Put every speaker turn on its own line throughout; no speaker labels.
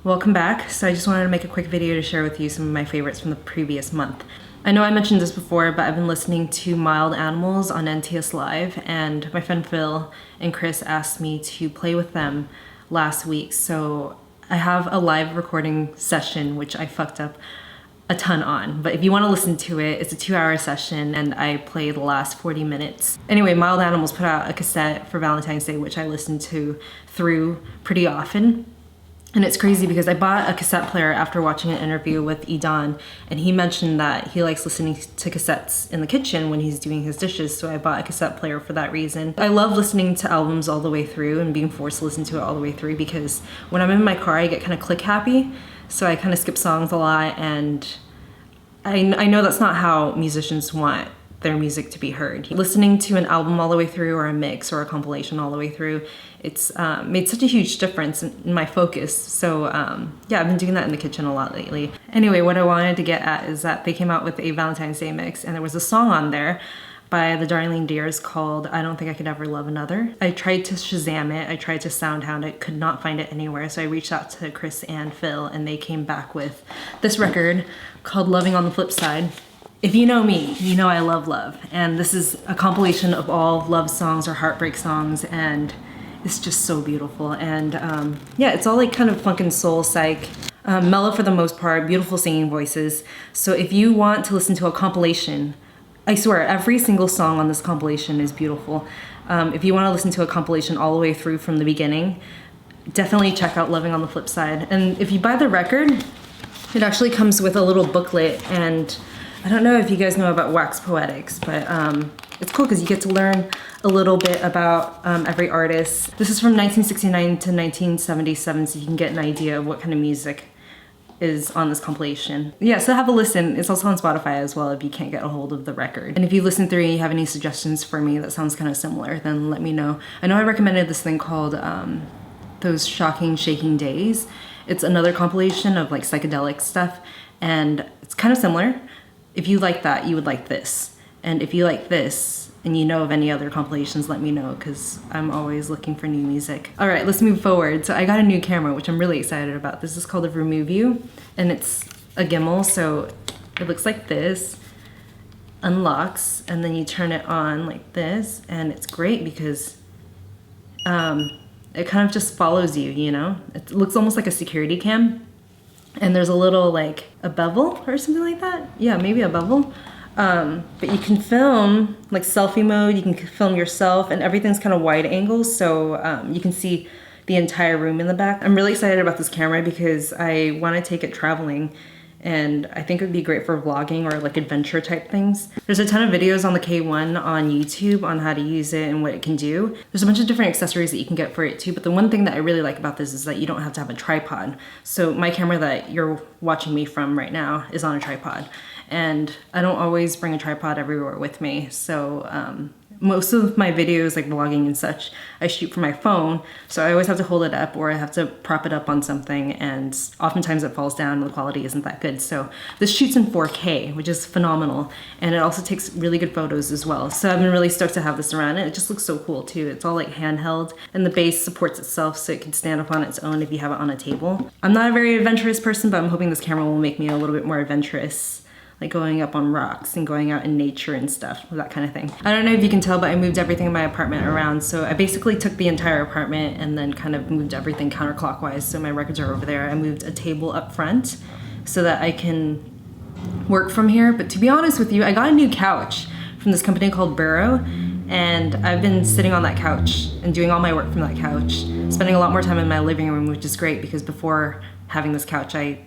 Welcome back. So I just wanted to make a quick video to share with you some of my favorites from the previous month. I know I mentioned this before, but I've been listening to Mild Animals on NTS Live, and my friend Phil and Chris asked me to play with them last week. So I have a live recording session, which I fucked up a ton on, but if you want to listen to it, it's a 2-hour session and I played the last 40 minutes. Anyway, Mild Animals put out a cassette for Valentine's Day, which I listened to through pretty often. And it's crazy because I bought a cassette player after watching an interview with Idan, and he mentioned that he likes listening to cassettes in the kitchen when he's doing his dishes, so I bought a cassette player for that reason. I love listening to albums all the way through and being forced to listen to it all the way through because when I'm in my car I get kind of click happy, so I kind of skip songs a lot, and I know that's not how musicians want their music to be heard. Listening to an album all the way through, or a mix or a compilation all the way through, it's made such a huge difference in my focus. So yeah, I've been doing that in the kitchen a lot lately. Anyway, what I wanted to get at is that they came out with a Valentine's Day mix, and there was a song on there by the Darling Dears called I Don't Think I Could Ever Love Another. I tried to Shazam it, I tried to Soundhound it, could not find it anywhere, so I reached out to Chris and Phil, and they came back with this record called Loving on the Flip Side. If you know me, you know I love love, and this is a compilation of all love songs or heartbreak songs, and it's just so beautiful. And yeah, it's all like kind of funk and soul psych, mellow for the most part, beautiful singing voices. So if you want to listen to a compilation, I swear every single song on this compilation is beautiful. If you want to listen to a compilation all the way through from the beginning, definitely check out Loving on the Flip Side. And if you buy the record, it actually comes with a little booklet, and I don't know if you guys know about Wax Poetics, but it's cool because you get to learn a little bit about every artist. This is from 1969 to 1977, so you can get an idea of what kind of music is on this compilation. Yeah, so have a listen. It's also on Spotify as well if you can't get a hold of the record. And if you listen through and you have any suggestions for me that sounds kind of similar, then let me know. I know I recommended this thing called Those Shocking Shaking Days. It's another compilation of like psychedelic stuff, and it's kind of similar. If you like that, you would like this. And if you like this, and you know of any other compilations, let me know, because I'm always looking for new music. All right, let's move forward. So I got a new camera, which I'm really excited about. This is called the Remove You, and it's a gimbal, so it looks like this, unlocks, and then you turn it on like this, and it's great because it kind of just follows you, you know? It looks almost like a security cam. And there's a little like a bevel or something like that. Yeah, maybe a bevel. But you can film like selfie mode, you can film yourself, and everything's kind of wide angle, so you can see the entire room in the back. I'm really excited about this camera because I want to take it traveling, and I think it would be great for vlogging or like adventure type things. There's a ton of videos on the K1 on YouTube on how to use it and what it can do. There's a bunch of different accessories that you can get for it too, but the one thing that I really like about this is that you don't have to have a tripod. So my camera that you're watching me from right now is on a tripod, and I don't always bring a tripod everywhere with me. So most of my videos, like vlogging and such, I shoot from my phone, so I always have to hold it up or I have to prop it up on something, and oftentimes it falls down and the quality isn't that good. So this shoots in 4K, which is phenomenal, and it also takes really good photos as well. So I've been really stoked to have this around, and it just looks so cool too. It's all like handheld, and the base supports itself so it can stand up on its own if you have it on a table. I'm not a very adventurous person, but I'm hoping this camera will make me a little bit more adventurous, like going up on rocks and going out in nature and stuff, that kind of thing. I don't know if you can tell, but I moved everything in my apartment around. So I basically took the entire apartment and then kind of moved everything counterclockwise. So my records are over there. I moved a table up front so that I can work from here. But to be honest with you, I got a new couch from this company called Burrow, and I've been sitting on that couch and doing all my work from that couch, spending a lot more time in my living room, which is great because before having this couch, I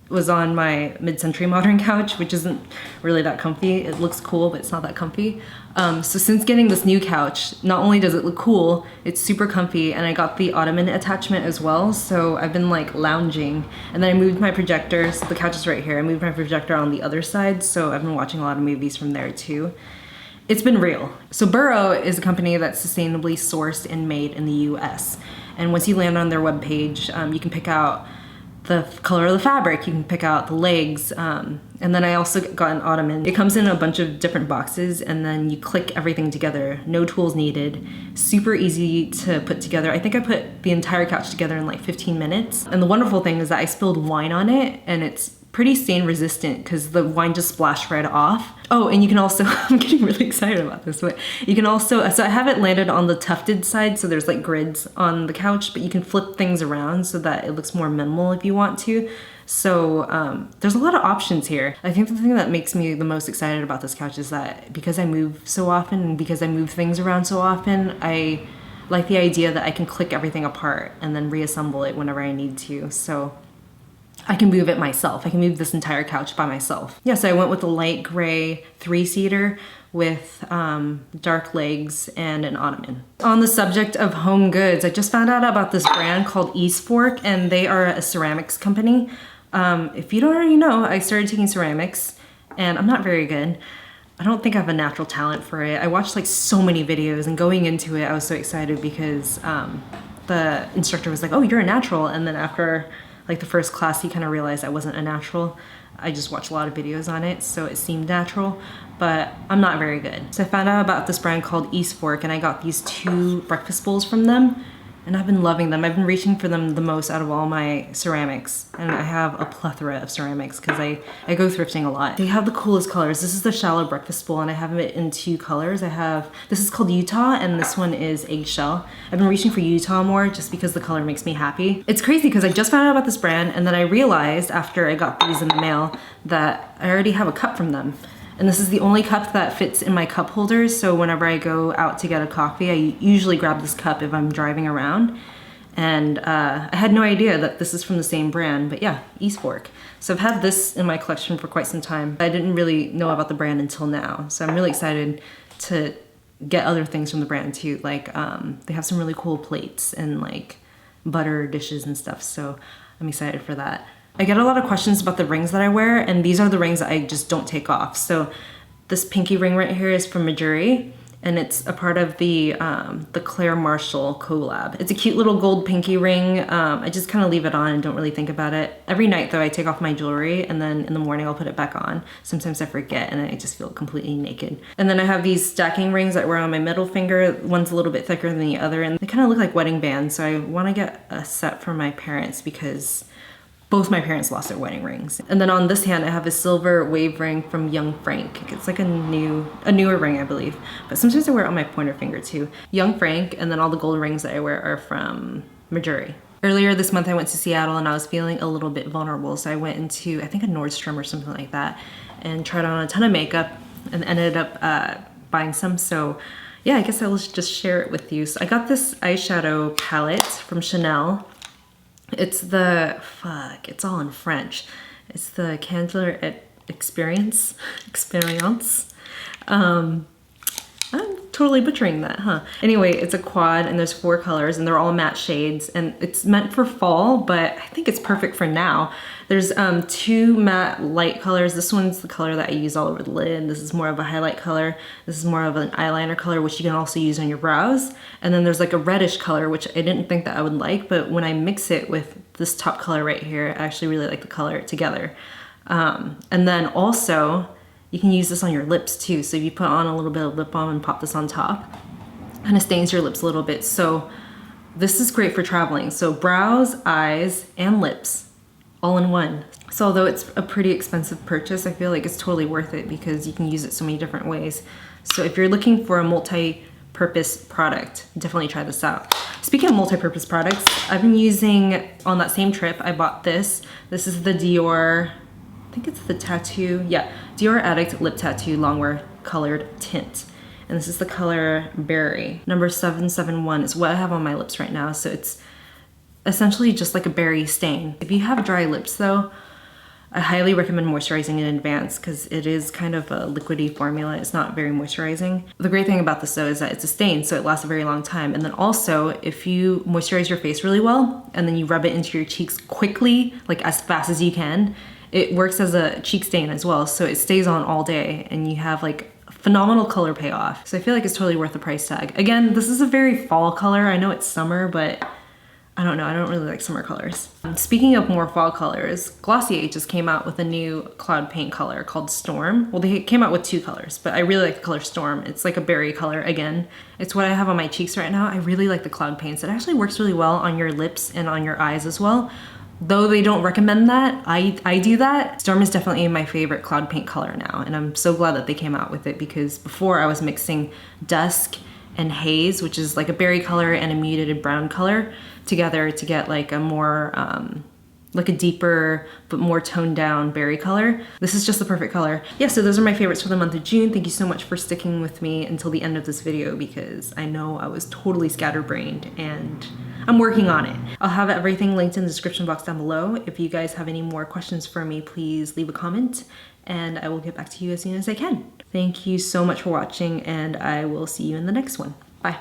was on my mid-century modern couch, which isn't really that comfy. It looks cool, but it's not that comfy. So since getting this new couch, not only does it look cool, it's super comfy, and I got the ottoman attachment as well, so I've been like lounging. And then I moved my projector, so the couch is right here. I moved my projector on the other side, so I've been watching a lot of movies from there too. It's been real. So Burrow is a company that's sustainably sourced and made in the US. And once you land on their webpage, you can pick out the color of the fabric. You can pick out the legs. And then I also got an ottoman. It comes in a bunch of different boxes, and then you click everything together. No tools needed. Super easy to put together. I think I put the entire couch together in like 15 minutes. And the wonderful thing is that I spilled wine on it, and it's pretty stain resistant because the wine just splashed right off. Oh, and you can also, I'm getting really excited about this, but you can also, so I have it landed on the tufted side, so there's like grids on the couch, but you can flip things around so that it looks more minimal if you want to. So there's a lot of options here. I think the thing that makes me the most excited about this couch is that because I move so often and because I move things around so often, I like the idea that I can click everything apart and then reassemble it whenever I need to. So I can move it myself. I can move this entire couch by myself. Yeah, so I went with a light gray 3-seater with dark legs and an ottoman. On the subject of home goods, I just found out about this brand called Eastfork, and they are a ceramics company. If you don't already know, I started taking ceramics, and I'm not very good. I don't think I have a natural talent for it. I watched like so many videos, and going into it, I was so excited because the instructor was like, oh, you're a natural, and then after like the first class, he kind of realized I wasn't a natural. I just watched a lot of videos on it, so it seemed natural, but I'm not very good. So I found out about this brand called Eastfork, and I got these 2 breakfast bowls from them, and I've been loving them. I've been reaching for them the most out of all my ceramics, and I have a plethora of ceramics because I go thrifting a lot. They have the coolest colors. This is the shallow breakfast bowl, and I have it in 2 colors. This is called Utah, and this one is eggshell. I've been reaching for Utah more just because the color makes me happy. It's crazy because I just found out about this brand, and then I realized after I got these in the mail that I already have a cup from them. And this is the only cup that fits in my cup holders, so whenever I go out to get a coffee, I usually grab this cup if I'm driving around. And I had no idea that this is from the same brand, but yeah, Eastfork. So I've had this in my collection for quite some time. I didn't really know about the brand until now, so I'm really excited to get other things from the brand too. Like they have some really cool plates and like butter dishes and stuff, so I'm excited for that. I get a lot of questions about the rings that I wear, and these are the rings that I just don't take off. So this pinky ring right here is from Mejuri, and it's a part of the Claire Marshall collab. It's a cute little gold pinky ring. I just kind of leave it on and don't really think about it. Every night though, I take off my jewelry, and then in the morning I'll put it back on. Sometimes I forget and I just feel completely naked. And then I have these stacking rings that I wear on my middle finger. One's a little bit thicker than the other, and they kind of look like wedding bands. So I want to get a set for my parents because both my parents lost their wedding rings. And then on this hand, I have a silver wave ring from Young Frank. It's like a newer ring, I believe. But sometimes I wear it on my pointer finger too. Young Frank, and then all the gold rings that I wear are from Mejuri. Earlier this month, I went to Seattle and I was feeling a little bit vulnerable. So I went into, I think a Nordstrom or something like that, and tried on a ton of makeup and ended up buying some. So yeah, I guess I'll just share it with you. So I got this eyeshadow palette from Chanel. It's the, it's all in French. It's the Candler Experience. I'm totally butchering that, huh? Anyway, it's a quad and there's 4 colors and they're all matte shades, and it's meant for fall, but I think it's perfect for now. There's 2 matte light colors. This one's the color that I use all over the lid. This is more of a highlight color. This is more of an eyeliner color, which you can also use on your brows. And then there's like a reddish color, which I didn't think that I would like, but when I mix it with this top color right here, I actually really like the color together. And then also, you can use this on your lips too. So if you put on a little bit of lip balm and pop this on top, kind of stains your lips a little bit. So this is great for traveling. So brows, eyes, and lips all in one. So although it's a pretty expensive purchase, I feel like it's totally worth it because you can use it so many different ways. So if you're looking for a multi-purpose product, definitely try this out. Speaking of multi-purpose products, I've been using, on that same trip, I bought this. This is the Dior, I think it's the tattoo, yeah, Dior Addict Lip Tattoo Longwear Colored Tint. And this is the color Berry. Number 771 is what I have on my lips right now. So it's essentially just like a berry stain. If you have dry lips though, I highly recommend moisturizing in advance because it is kind of a liquidy formula. It's not very moisturizing. The great thing about this though is that it's a stain, so it lasts a very long time. And then also, if you moisturize your face really well and then you rub it into your cheeks quickly, like as fast as you can, it works as a cheek stain as well. So it stays on all day and you have like phenomenal color payoff. So I feel like it's totally worth the price tag. Again, this is a very fall color. I know it's summer, but I don't know, I don't really like summer colors. Speaking of more fall colors, Glossier just came out with a new cloud paint color called Storm. Well, they came out with 2 colors, but I really like the color Storm. It's like a berry color again. It's what I have on my cheeks right now. I really like the cloud paints. It actually works really well on your lips and on your eyes as well. Though they don't recommend that, I do that. Storm is definitely my favorite cloud paint color now, and I'm so glad that they came out with it, because before I was mixing Dusk and Haze, which is like a berry color and a muted brown color, together to get like a more, like a deeper but more toned down berry color. This is just the perfect color. Yeah, so those are my favorites for the month of June. Thank you so much for sticking with me until the end of this video, because I know I was totally scatterbrained and I'm working on it. I'll have everything linked in the description box down below. If you guys have any more questions for me, please leave a comment and I will get back to you as soon as I can. Thank you so much for watching, and I will see you in the next one. Bye.